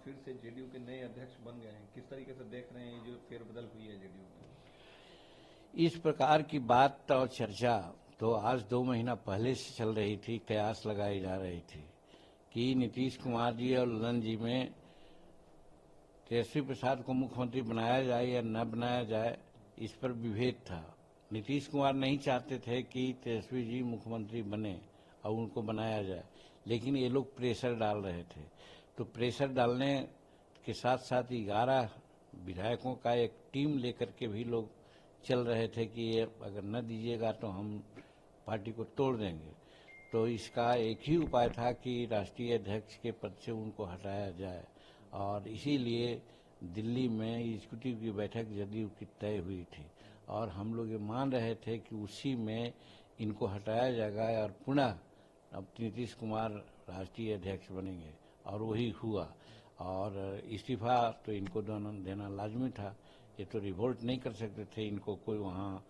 फिर से जेडीयू के नए अध्यक्ष बन गए हैं, किस तरीके से देख रहे हैं जो फेरबदल हुई है जेडीयू में? इस प्रकार की बात और चर्चा तो आज 2 महीना पहले से चल रही थी, कयास लगाई जा रही थी कि नीतीश कुमार जी और ललन जी में तेजस्वी प्रसाद को मुख्यमंत्री बनाया जाए या न बनाया जाए, इस पर विभेद था। नीतीश कुमार नहीं चाहते थे कि तेजस्वी जी मुख्यमंत्री बने और उनको बनाया जाए, लेकिन ये लोग प्रेशर डाल रहे थे। तो प्रेशर डालने के साथ साथ 11 विधायकों का एक टीम लेकर के भी लोग चल रहे थे कि ये अगर न दीजिएगा तो हम पार्टी को तोड़ देंगे। तो इसका एक ही उपाय था कि राष्ट्रीय अध्यक्ष के पद से उनको हटाया जाए, और इसीलिए दिल्ली में एग्जीक्यूटिव की बैठक जदयू की तय हुई थी और हम लोग ये मान रहे थे कि उसी में इनको हटाया जाएगा और पुनः अब नीतीश कुमार राष्ट्रीय अध्यक्ष बनेंगे, और वही हुआ। और इस्तीफा तो इनको देना लाजमी था, ये तो रिवोल्ट नहीं कर सकते थे, इनको कोई वहाँ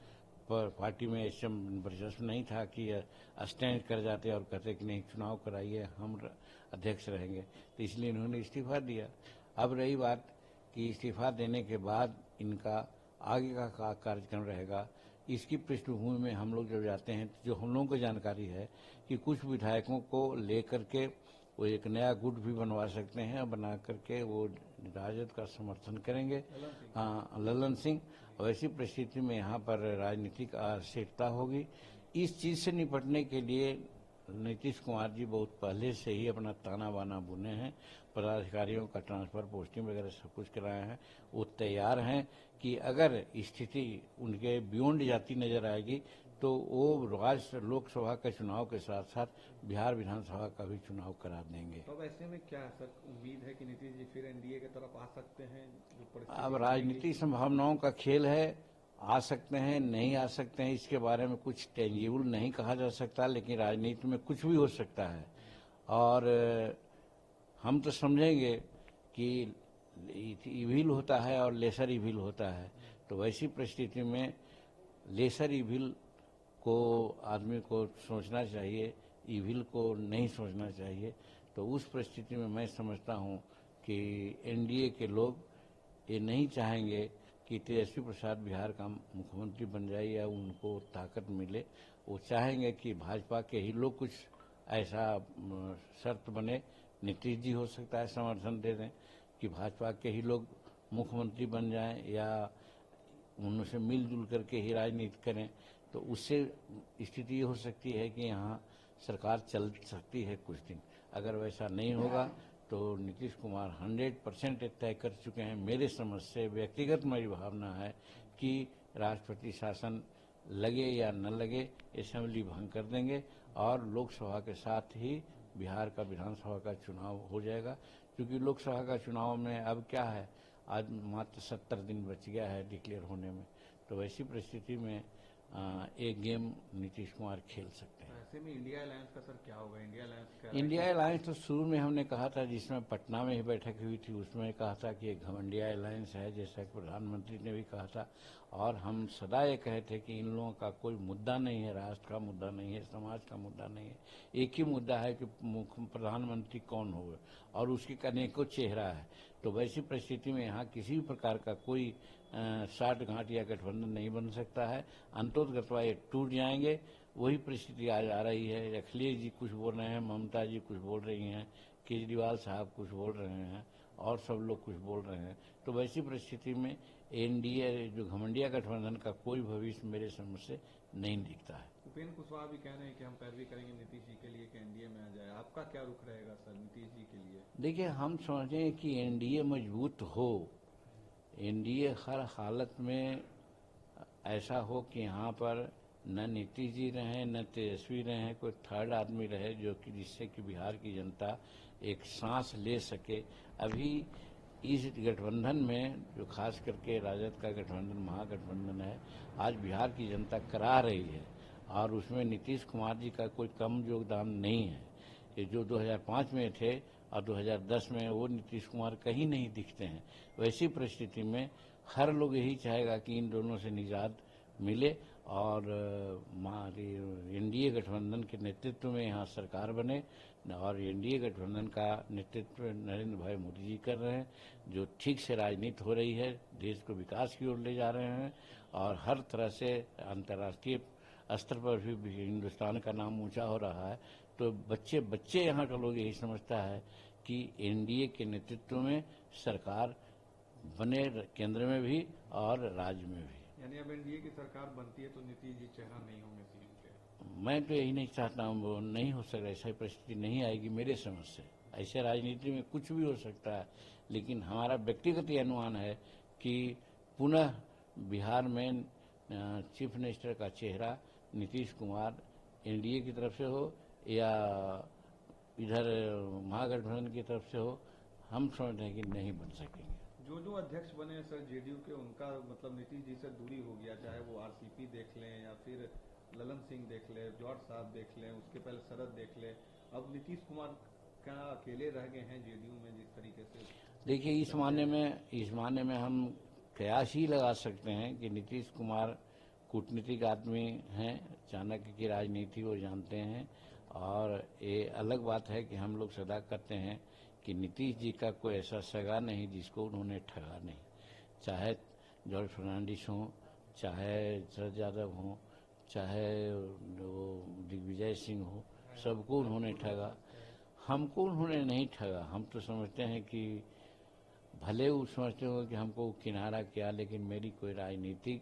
पर पार्टी में ऐसा वर्चस्व नहीं था कि स्टैंड कर जाते और कहते कि नहीं चुनाव कराइए, हम अध्यक्ष रहेंगे। तो इसलिए इन्होंने इस्तीफा दिया। अब रही बात कि इस्तीफा देने के बाद इनका आगे का कार्यक्रम रहेगा, इसकी पृष्ठभूमि में हम लोग जब जाते हैं तो जो हम लोगों को जानकारी है कि कुछ विधायकों को लेकर के वो एक नया गुट भी बनवा सकते हैं, बना करके वो राजद का समर्थन करेंगे। हाँ, ललन सिंह। और ऐसी परिस्थिति में यहाँ पर राजनीतिक अस्थिरता होगी। इस चीज़ से निपटने के लिए नीतीश कुमार जी बहुत पहले से ही अपना ताना बाना बुने हैं, पदाधिकारियों का ट्रांसफर पोस्टिंग वगैरह सब कुछ कराए हैं। वो तैयार हैं कि अगर स्थिति उनके बियॉन्ड जाती नजर आएगी तो वो राज्य लोकसभा के चुनाव के साथ साथ बिहार विधानसभा का भी चुनाव करा देंगे। तो अब ऐसे में क्या सर उम्मीद है कि नीतीश जी फिर एनडीए की तरफ आ सकते हैं? जो परिस्थिति अब बनेगी? राजनीतिक संभावनाओं का खेल है, आ सकते हैं नहीं आ सकते हैं, इसके बारे में कुछ टेंजिबल नहीं कहा जा सकता, लेकिन राजनीति में कुछ भी हो सकता है। और हम तो समझेंगे कि इविल होता है और लेसर इविल होता है, तो वैसी परिस्थिति में लेसर इविल को आदमी को सोचना चाहिए, इविल को नहीं सोचना चाहिए। तो उस परिस्थिति में मैं समझता हूँ कि एनडीए के लोग ये नहीं चाहेंगे कि तेजस्वी प्रसाद बिहार का मुख्यमंत्री बन जाए या उनको ताकत मिले। वो चाहेंगे कि भाजपा के ही लोग कुछ ऐसा शर्त बने, नीतीश जी हो सकता है समर्थन दे दें कि भाजपा के ही लोग मुख्यमंत्री बन जाएं या उनसे मिलजुल करके ही राजनीति करें। तो उससे स्थिति हो सकती है कि यहाँ सरकार चल सकती है कुछ दिन। अगर वैसा नहीं होगा तो नीतीश कुमार 100% तय कर चुके हैं। मेरे समझ से व्यक्तिगत मेरी भावना है कि राष्ट्रपति शासन लगे या न लगे असेंबली भंग कर देंगे और लोकसभा के साथ ही बिहार का विधानसभा का चुनाव हो जाएगा। क्योंकि लोकसभा का चुनाव में अब क्या है, आज मात्र 70 दिन बच गया है डिक्लेयर होने में। तो वैसी परिस्थिति में एक गेम नीतीश कुमार खेल सकते हैं। ऐसे में इंडिया अलायंस का सर क्या होगा? इंडिया अलायंस तो शुरू में हमने कहा था, जिसमें पटना में ही बैठक हुई थी, उसमें कहा था कि एक घमंडिया अलायंस है, जैसा कि प्रधानमंत्री ने भी कहा था। और हम सदा ये कहे थे कि इन लोगों का कोई मुद्दा नहीं है, राष्ट्र का मुद्दा नहीं है, समाज का मुद्दा नहीं है। एक ही मुद्दा है कि प्रधानमंत्री कौन होगा, और उसके अनेकों चेहरा है। तो वैसी परिस्थिति में यहाँ किसी भी प्रकार का कोई साठगांठ या गठबंधन नहीं बन सकता है। अंतोतगत्वा ये टूट जाएंगे। वही परिस्थिति आज आ रही है। अखिलेश जी कुछ बोल रहे हैं, ममता जी कुछ बोल रही हैं, केजरीवाल साहब कुछ बोल रहे हैं, और सब लोग कुछ बोल रहे हैं। तो वैसी परिस्थिति में एनडीए जो घमंडिया गठबंधन का कोई भविष्य मेरे समझ से नहीं दिखता है। उपेंद्र कुशवाहा भी कह रहे हैं कि हम पैरवी करेंगे नीतीश जी के लिए कि एनडीए में आ जाए। आपका क्या रुख रहेगा सर नीतीश जी के लिए? देखिए, हम समझते हैं कि एनडीए मजबूत हो, एनडीए हर हालत में ऐसा हो कि यहाँ पर न नीतीश जी रहे न तेजस्वी रहे, कोई थर्ड आदमी रहे जो कि जिससे कि बिहार की जनता एक सांस ले सके। अभी इस गठबंधन में जो खास करके राजद का गठबंधन महागठबंधन है, आज बिहार की जनता करा रही है, और उसमें नीतीश कुमार जी का कोई कम योगदान नहीं है। ये जो 2005 में थे और 2010 में, वो नीतीश कुमार कहीं नहीं दिखते हैं। वैसी परिस्थिति में हर लोग यही चाहेगा कि इन दोनों से निजात मिले और एनडीए गठबंधन के नेतृत्व में यहाँ सरकार बने, और एनडीए गठबंधन का नेतृत्व नरेंद्र भाई मोदी जी कर रहे हैं, जो ठीक से राजनीति हो रही है, देश को विकास की ओर ले जा रहे हैं और हर तरह से अंतर्राष्ट्रीय स्तर पर भी हिंदुस्तान का नाम ऊंचा हो रहा है। तो बच्चे बच्चे यहाँ का लोग यही समझता है कि एनडीए के नेतृत्व में सरकार बने, केंद्र में भी और राज्य में भी। यानी अब एनडीए की सरकार बनती है तो नीतीश जी चेहरा नहीं होंगे सीएम के? मैं तो यही नहीं चाहता हूँ, वो नहीं हो सकता, ऐसा परिस्थिति नहीं आएगी मेरे समझ से। ऐसे राजनीति में कुछ भी हो सकता है, लेकिन हमारा व्यक्तिगत ये अनुमान है कि पुनः बिहार में चीफ मिनिस्टर का चेहरा नीतीश कुमार एनडीए की तरफ से हो या इधर महागठबंधन की तरफ से हो, हम समझते हैं कि नहीं बन सकेंगे। जो अध्यक्ष बने सर जेडीयू के, उनका मतलब नीतीश जी से दूरी हो गया, चाहे वो आरसीपी देख लें या फिर ललन सिंह देख लें, जॉर्ज साहब देख लें, उसके पहले शरद देख लें, अब नीतीश कुमार क्या अकेले रह गए हैं जेडीयू में जिस तरीके से? देखिए, इस मायने में हम कयास ही लगा सकते हैं कि नीतीश कुमार कूटनीतिक आदमी हैं, चाणक्य की राजनीति वो जानते हैं। और ये अलग बात है कि हम लोग सदा करते हैं कि नीतीश जी का कोई ऐसा सगा नहीं जिसको उन्होंने ठगा नहीं, चाहे जॉर्ज फर्नांडिस हों, चाहे शरद यादव हों, चाहे वो दिग्विजय सिंह हो, सबको उन्होंने ठगा। हमको उन्होंने नहीं ठगा। हम तो समझते हैं कि भले वो समझते हो कि हमको किनारा किया, लेकिन मेरी कोई राजनीतिक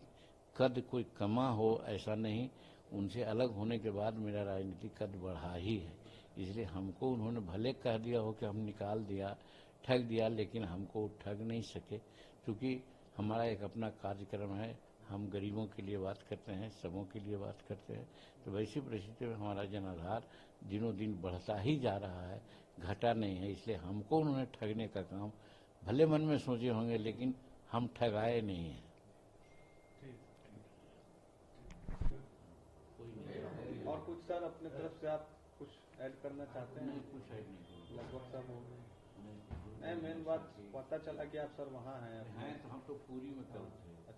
कद कोई कमा हो ऐसा नहीं। उनसे अलग होने के बाद मेरा राजनीतिक कद बढ़ा ही है। इसलिए हमको उन्होंने भले कह दिया हो कि हम निकाल दिया, ठग दिया, लेकिन हमको ठग नहीं सके, क्योंकि हमारा एक अपना कार्यक्रम है। हम गरीबों के लिए बात करते हैं, सबों के लिए बात करते हैं। तो वैसी परिस्थिति में हमारा जनाधार दिनों दिन बढ़ता ही जा रहा है, घटा नहीं है। इसलिए हमको उन्होंने ठगने का काम भले मन में सोचे होंगे, लेकिन हम ठगाए नहीं हैं। और कुछ सर अपने तरफ से आप कुछ ऐड करना चाहते हैं? कुछ ऐड नहीं, लगभग सब हो गए। मेन बात पता चला कि आप सर वहाँ हैं तो हम तो पूरी में कल थे।